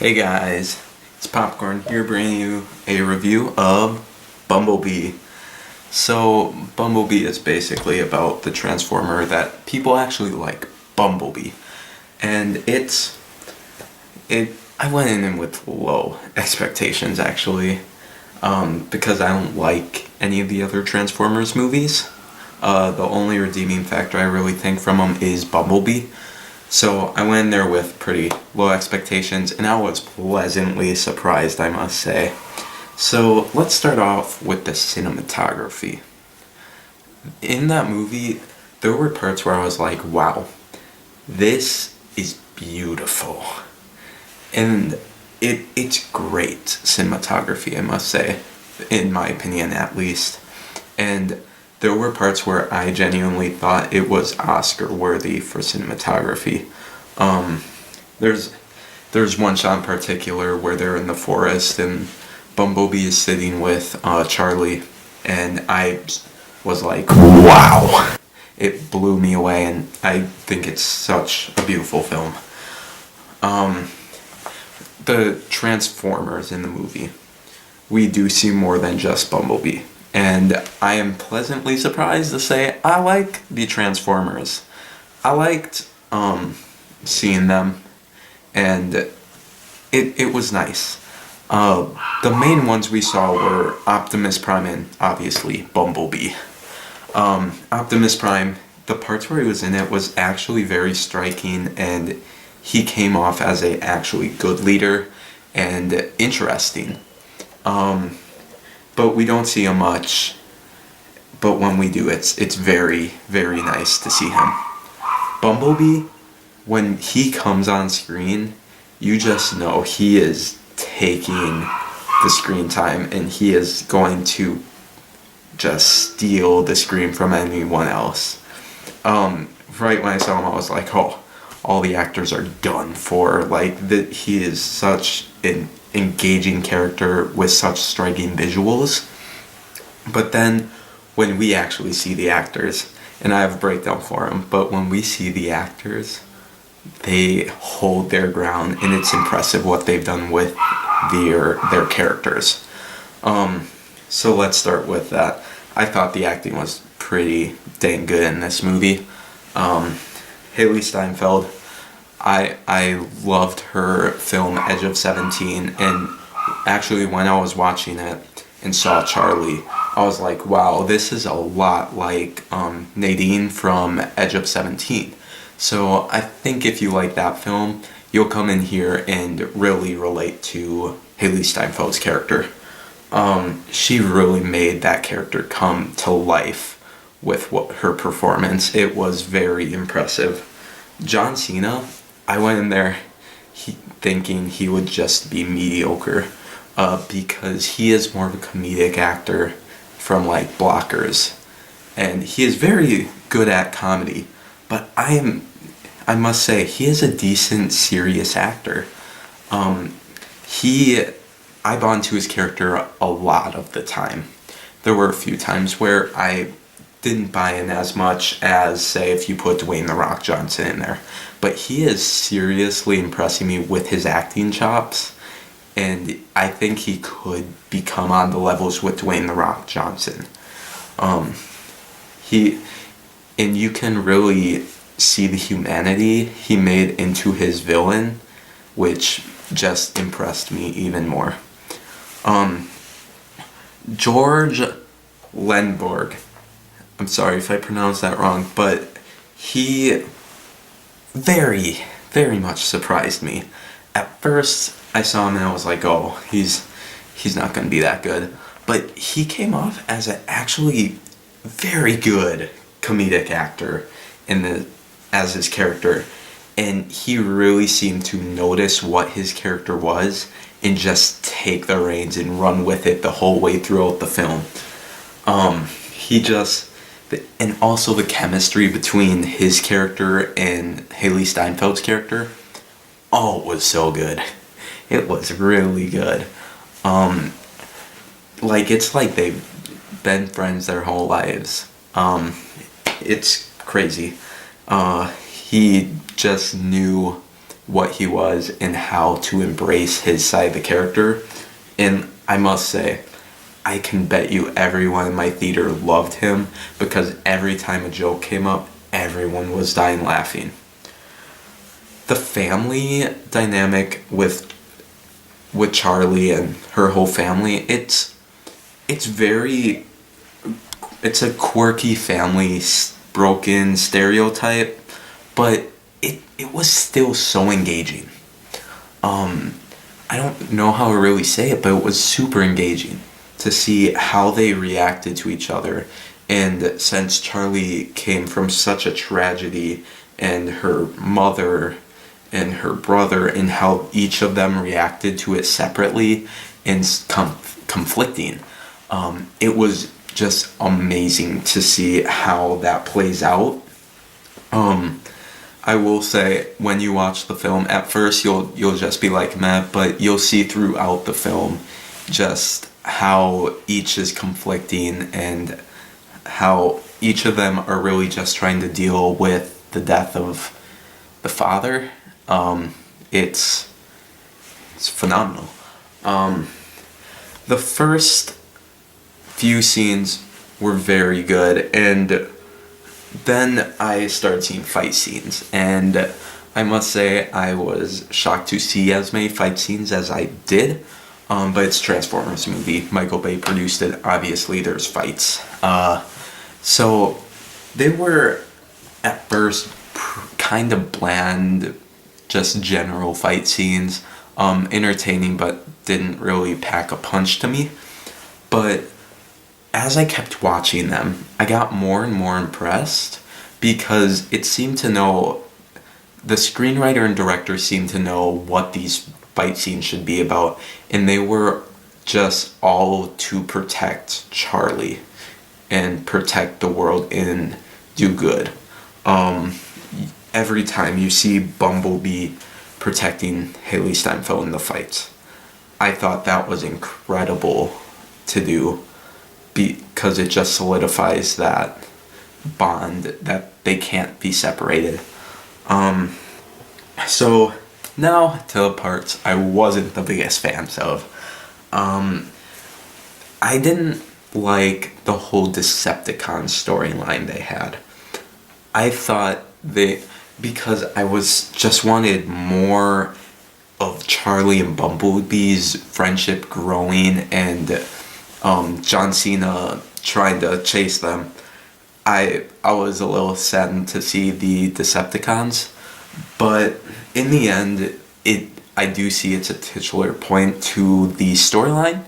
Hey guys, it's Popcorn here bringing you a review of Bumblebee. So, Bumblebee is basically about the Transformer that people actually like, Bumblebee. And I went in with low expectations actually, because I don't like any of the other Transformers movies. The only redeeming factor I really think from them is Bumblebee. So I went in there with pretty low expectations, and I was pleasantly surprised, I must say. So let's start off with the cinematography. In that movie, there were parts where I was like, wow, this is beautiful. And it's great cinematography, I must say, in my opinion at least. And there were parts where I genuinely thought it was Oscar worthy for cinematography. There's one shot in particular where they're in the forest and Bumblebee is sitting with Charlie, and I was like, wow! It blew me away, and I think it's such a beautiful film. The Transformers in the movie, we do see more than just Bumblebee. And I am pleasantly surprised to say I like the Transformers. I liked seeing them, and it was nice. The main ones we saw were Optimus Prime and obviously Bumblebee. Optimus Prime, the parts where he was in it was actually very striking, and he came off as a actually good leader and interesting. But we don't see him much. But when we do, it's very, very nice to see him. Bumblebee, when he comes on screen, you just know he is taking the screen time, and he is going to just steal the screen from anyone else. Right when I saw him, I was like, oh, all the actors are done for. He is such an engaging character with such striking visuals. But then when we actually see the actors, and I have a breakdown for them, but when we see the actors, they hold their ground, and it's impressive what they've done with their characters. So let's start with that. I thought the acting was pretty dang good in this movie. Haley Steinfeld, I loved her film Edge of 17, and actually when I was watching it and saw Charlie, I was like, wow, this is a lot like Nadine from Edge of 17. So I think if you like that film, you'll come in here and really relate to Haley Steinfeld's character. She really made that character come to life with her performance. It was very impressive. John Cena, I went in there thinking he would just be mediocre, because he is more of a comedic actor from like Blockers, and he is very good at comedy, but I must say he is a decent serious actor. I bond to his character a lot of the time. There were a few times where I didn't buy in as much as, say, if you put Dwayne "The Rock" Johnson in there. But he is seriously impressing me with his acting chops, and I think he could become on the levels with Dwayne "The Rock" Johnson. And you can really see the humanity he made into his villain, which just impressed me even more. George Lenborg, I'm sorry if I pronounced that wrong, but he very, very much surprised me. At first, I saw him and I was like, oh, he's not going to be that good. But he came off as an actually very good comedic actor as his character. And he really seemed to notice what his character was and just take the reins and run with it the whole way throughout the film. And also the chemistry between his character and Haley Steinfeld's character, oh, it was so good. It was really good. It's like they've been friends their whole lives. It's crazy. He just knew what he was and how to embrace his side of the character. And I must say, I can bet you everyone in my theater loved him, because every time a joke came up, everyone was dying laughing. The family dynamic with Charlie and her whole family, it's a quirky family, broken stereotype, but it was still so engaging. I don't know how to really say it, but it was super engaging to see how they reacted to each other. And since Charlie came from such a tragedy, and her mother and her brother, and how each of them reacted to it separately and conflicting, it was just amazing to see how that plays out. I will say, when you watch the film, at first you'll just be like, meh, but you'll see throughout the film just how each is conflicting, and how each of them are really just trying to deal with the death of the father. It's phenomenal. The first few scenes were very good, and then I started seeing fight scenes, and I must say I was shocked to see as many fight scenes as I did. But it's a Transformers movie. Michael Bay produced it. Obviously, there's fights. So they were at first kind of bland, just general fight scenes. Entertaining, but didn't really pack a punch to me. But as I kept watching them, I got more and more impressed, because it seemed to know, the screenwriter and director seemed to know what these fight scenes should be about, and they were just all to protect Charlie and protect the world and do good. Every time you see Bumblebee protecting Haley Steinfeld in the fights, I thought that was incredible to do, because it just solidifies that bond, that they can't be separated. So now to the parts I wasn't the biggest fans of. I didn't like the whole Decepticon storyline they had. I thought because I just wanted more of Charlie and Bumblebee's friendship growing, and John Cena trying to chase them. I was a little saddened to see the Decepticons, but in the end, I do see it's a titular point to the storyline.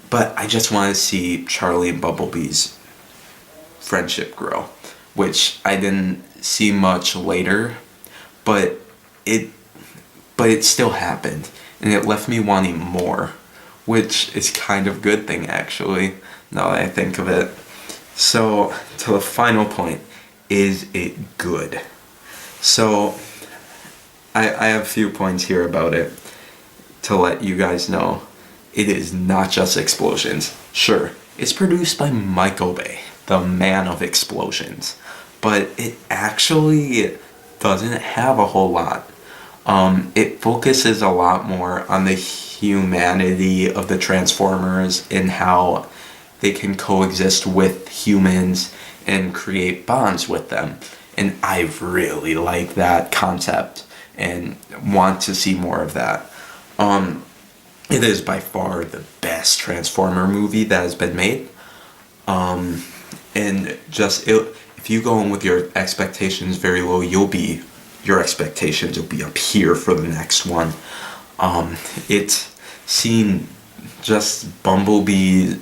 But I just want to see Charlie and Bumblebee's friendship grow, which I didn't see much later, but it still happened, and it left me wanting more, which is kind of a good thing, actually, now that I think of it. So, to the final point, is it good? So, I have a few points here about it to let you guys know. It is not just explosions. Sure, it's produced by Michael Bay, the man of explosions, but it actually doesn't have a whole lot. It focuses a lot more on the humanity of the Transformers and how they can coexist with humans and create bonds with them. And I really like that concept and want to see more of that. It is by far the best Transformer movie that has been made. And if you go in with your expectations very low, your expectations will be up here for the next one. It's seen just Bumblebee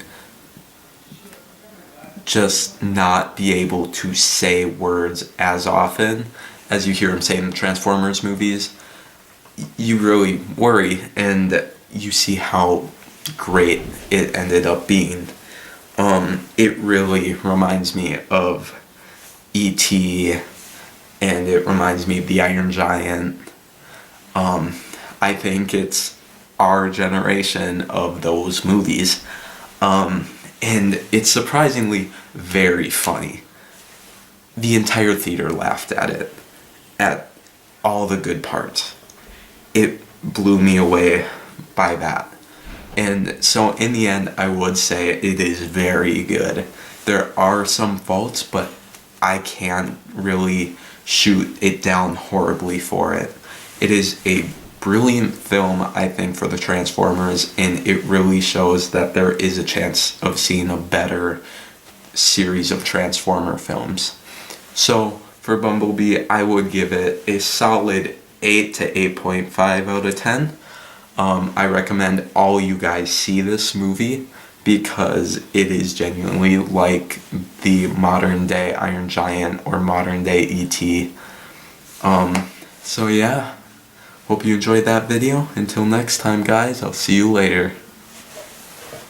just not be able to say words as often as you hear him say in the Transformers movies. You really worry, and you see how great it ended up being. It really reminds me of E.T., and it reminds me of the Iron Giant. I think it's our generation of those movies. And it's surprisingly very funny. The entire theater laughed at it, at all the good parts. It blew me away by that. And so in the end, I would say it is very good. There are some faults, but I can't really shoot it down horribly for it. It is a brilliant film, I think, for the Transformers, and it really shows that there is a chance of seeing a better series of Transformer films. So for Bumblebee, I would give it a solid 8 to 8.5 out of 10. I recommend all you guys see this movie because it is genuinely like the modern day Iron Giant or modern day E.T. So yeah, hope you enjoyed that video. Until next time guys, I'll see you later.